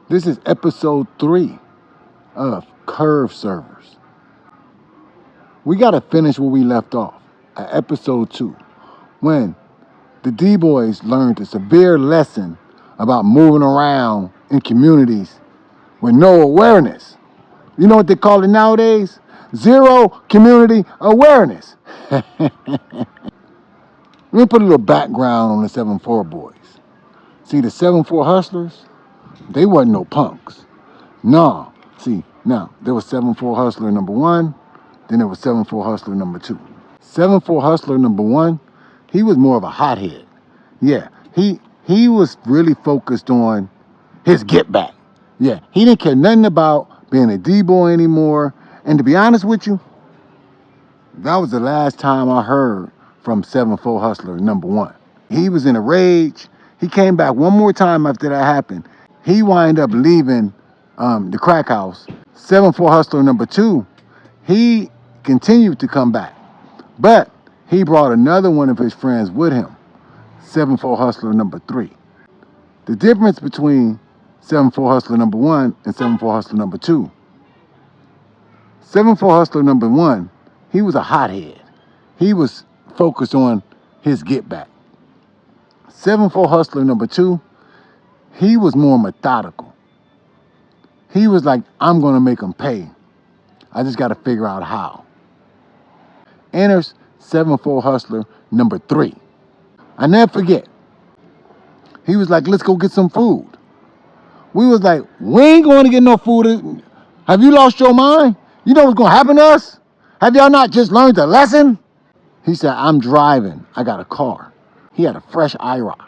This is episode 3 of Curve Servers. We got to finish where we left off at episode 2 when the D-Boys learned a severe lesson about moving around in communities with no awareness. You know what they call it nowadays? Zero community awareness. Let me put a little background on the 7-4 boys. See, the 7-4 hustlers, they wasn't no punks. No. See, now, there was 7-4 hustler number 1, then there was 7-4 hustler number 2. 7-4 hustler number 1, he was more of a hothead. Yeah, he was really focused on his get back. Yeah, he didn't care nothing about being a D-boy anymore. And to be honest with you, that was the last time I heard from 7-4 hustler number 1. He was in a rage. He came back one more time after that happened. He wound up leaving the crack house. 7-4 hustler number 2, he continued to come back. But he brought another one of his friends with him, 7-4 hustler number 3. The difference between 7-4 hustler number 1 and 7-4 hustler number 2. 7-4 hustler number 1, he was a hothead. He was focused on his get back. 7-4 hustler number 2, he was more methodical. He was like, I'm going to make them pay. I just got to figure out how. Enters 7-4 hustler number 3. I never forget. He was like, let's go get some food. We was like, we ain't going to get no food. Have you lost your mind? You know what's going to happen to us? Have y'all not just learned the lesson? He said, I'm driving. I got a car. He had a fresh IROC.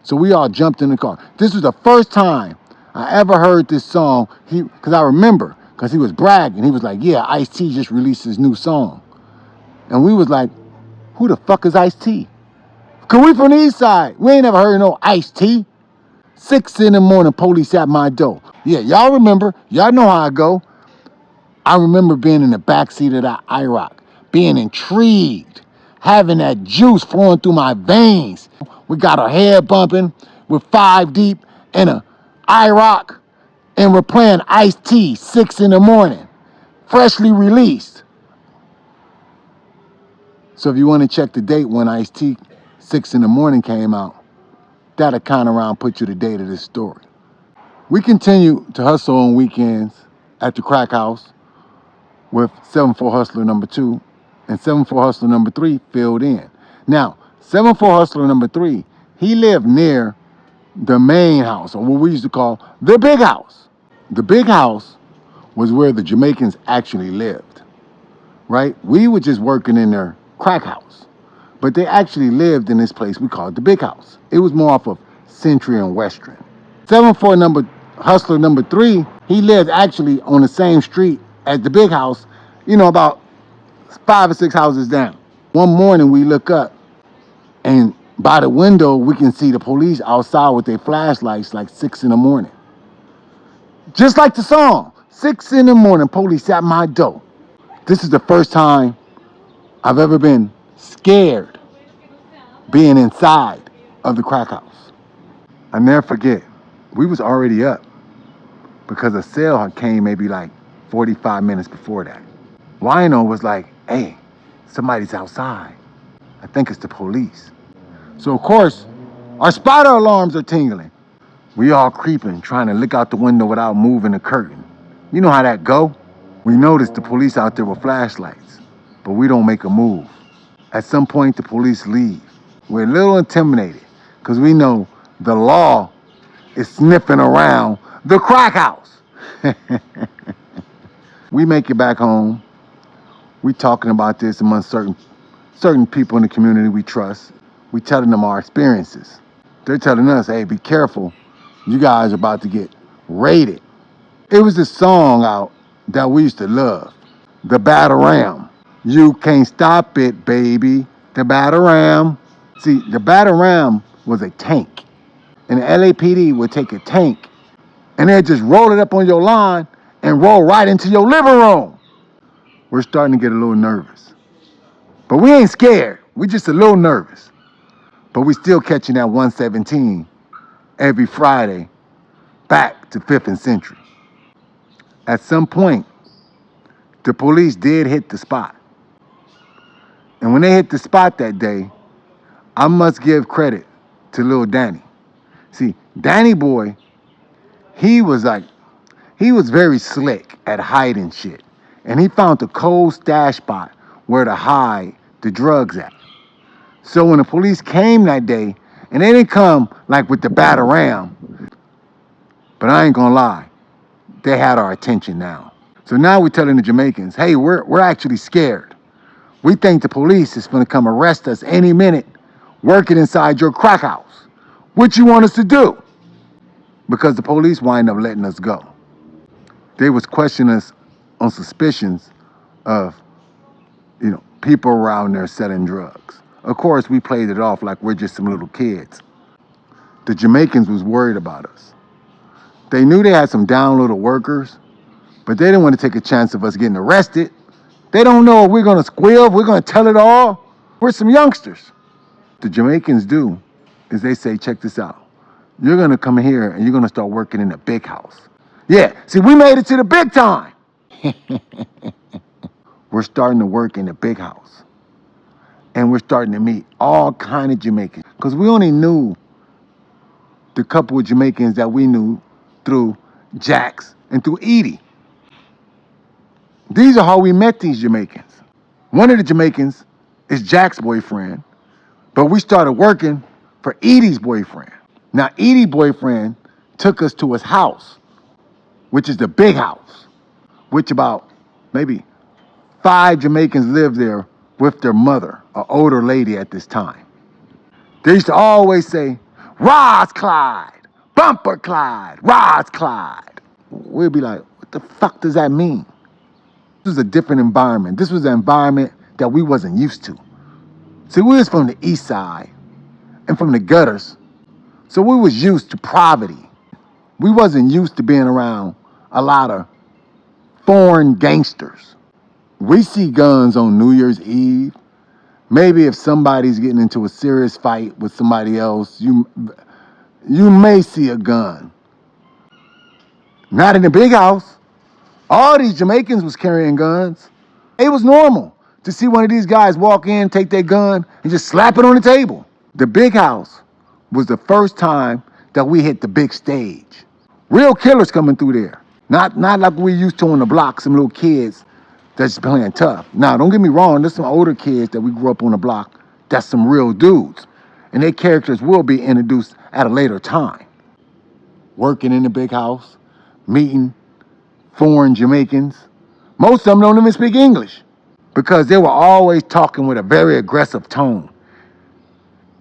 So we all jumped in the car. This was the first time I ever heard this song. Because I remember, because he was bragging. He was like, yeah, Ice-T just released his new song. And we was like, who the fuck is Ice-T? Because we from the east side. We ain't never heard no Ice-T. 6 in the morning, police at my door. Yeah, y'all remember. Y'all know how I go. I remember being in the backseat of that IROC, being intrigued, having that juice flowing through my veins. We got our head bumping with 5 deep and a IROC, and we're playing Ice-T 6 in the morning, freshly released. So if you want to check the date when Ice-T 6 in the morning came out, that'll kind of around put you the date of this story. We continue to hustle on weekends at the crack house with 7-4 hustler number 2 and 7-4 hustler number 3 filled in. Now, 7-4 hustler number 3, he lived near the main house, or what we used to call the big house. The big house was where the Jamaicans actually lived, right? We were just working in their crack house, but they actually lived in this place we called the big house. It was more off of Century and Western. 7-4 hustler number 3, he lived actually on the same street as the big house, about 5 or 6 houses down. One morning we look up, and by the window we can see the police outside with their flashlights like 6 in the morning. Just like the song, 6 in the morning, police at my door. This is the first time I've ever been scared being inside of the crack house. I never forget, we was already up because a cell had came maybe like 45 minutes before that. Wino was like, hey, somebody's outside. I think it's the police. So of course, our spotter alarms are tingling. We all creeping, trying to look out the window without moving the curtain. You know how that go? We noticed the police out there with flashlights, but we don't make a move. At some point, the police leave. We're a little intimidated because we know the law is sniffing around the crack house. We make it back home. We talking about this among certain people in the community we trust. We telling them our experiences. They're telling us, hey, be careful. You guys are about to get raided. It was this song out that we used to love. The Bataram. You can't stop it, baby. The Bataram. See, the Bataram was a tank. And the LAPD would take a tank and they'd just roll it up on your lawn and roll right into your living room. We're starting to get a little nervous. But we ain't scared. We just a little nervous. But we still catching that 117 every Friday back to 5th and Century. At some point, the police did hit the spot. And when they hit the spot that day, I must give credit to Lil Danny. See, Danny Boy, he was very slick at hiding shit. And he found the cold stash spot where to hide the drugs at. So when the police came that day, and they didn't come like with the Bataram, but I ain't gonna lie, they had our attention now. So now we're telling the Jamaicans, hey, we're actually scared. We think the police is gonna come arrest us any minute working inside your crack house. What you want us to do? Because the police wind up letting us go. They was questioning us on suspicions of, people around there selling drugs. Of course, we played it off like we're just some little kids. The Jamaicans was worried about us. They knew they had some down little workers, but they didn't want to take a chance of us getting arrested. They don't know if we're going to squeal, if we're going to tell it all. We're some youngsters. The Jamaicans do is they say, check this out. You're going to come here and you're going to start working in the big house. Yeah, see, we made it to the big time. We're starting to work in the big house. And we're starting to meet all kind of Jamaicans. Because we only knew the couple of Jamaicans that we knew through Jax and through Edie. These are how we met these Jamaicans. One of the Jamaicans is Jack's boyfriend, but we started working for Edie's boyfriend. Now, Edie's boyfriend took us to his house, which is the big house, which about maybe 5 Jamaicans lived there with their mother, an older lady at this time. They used to always say, Roz Clyde, Bumper Clyde, Roz Clyde. We'd be like, what the fuck does that mean? This was a different environment. This was an environment that we wasn't used to. See, we was from the east side and from the gutters, so we was used to poverty. We wasn't used to being around a lot of foreign gangsters. We see guns on New Year's Eve. Maybe if somebody's getting into a serious fight with somebody else, you may see a gun. Not in the big house. All these Jamaicans was carrying guns. It was normal to see one of these guys walk in, take their gun, and just slap it on the table. The big house was the first time that we hit the big stage. Real killers coming through there. Not like we used to on the block, some little kids that's playing tough. Now, don't get me wrong, there's some older kids that we grew up on the block that's some real dudes. And their characters will be introduced at a later time. Working in the big house, meeting foreign Jamaicans. Most of them don't even speak English because they were always talking with a very aggressive tone.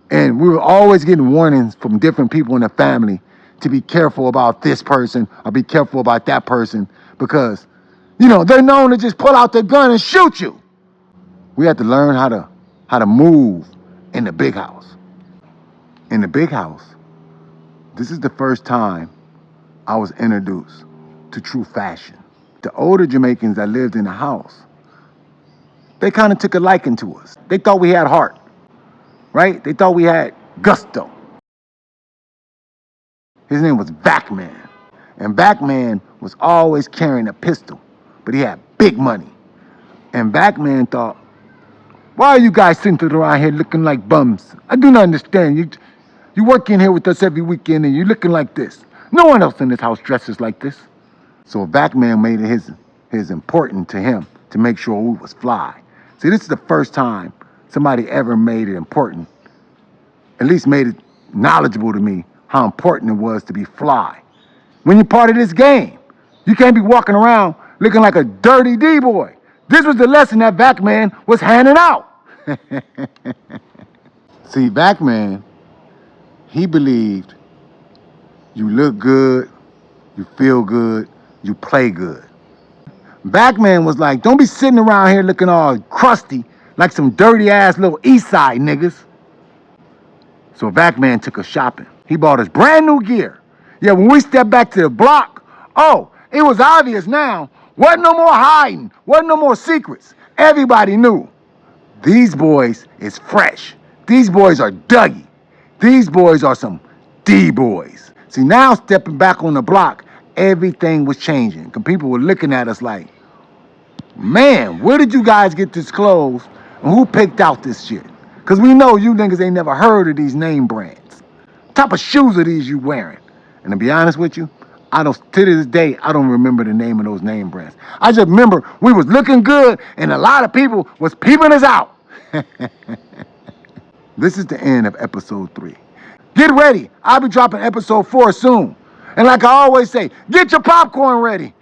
And we were always getting warnings from different people in the family to be careful about this person or be careful about that person because, they're known to just pull out their gun and shoot you. We had to learn how to move in the big house. In the big house, this is the first time I was introduced to true fashion. The older Jamaicans that lived in the house, they kind of took a liking to us. They thought we had heart, right? They thought we had gusto. His name was Backman. And Backman was always carrying a pistol, but he had big money. And Backman thought, why are you guys sitting around here looking like bums? I do not understand. You work in here with us every weekend and you're looking like this. No one else in this house dresses like this. So Backman made it his important to him to make sure we was fly. See, this is the first time somebody ever made it important, at least made it knowledgeable to me how important it was to be fly. When you're part of this game, you can't be walking around looking like a dirty D-boy. This was the lesson that Backman was handing out. See, Backman, he believed you look good, you feel good, you play good. Backman was like, don't be sitting around here looking all crusty like some dirty ass little east side niggas. So Backman took us shopping. He bought us brand new gear. Yeah, when we stepped back to the block, it was obvious now. Wasn't no more hiding. Wasn't no more secrets. Everybody knew. These boys is fresh. These boys are Dougie. These boys are some D-boys. See, now stepping back on the block, everything was changing. Because people were looking at us like, man, where did you guys get this clothes? And who picked out this shit? Because we know you niggas ain't never heard of these name brands. What type of shoes are these you wearing? And to be honest with you, to this day, I don't remember the name of those name brands. I just remember we was looking good and a lot of people was peeping us out. This is the end of episode 3. Get ready. I'll be dropping episode 4 soon. And like I always say, get your popcorn ready.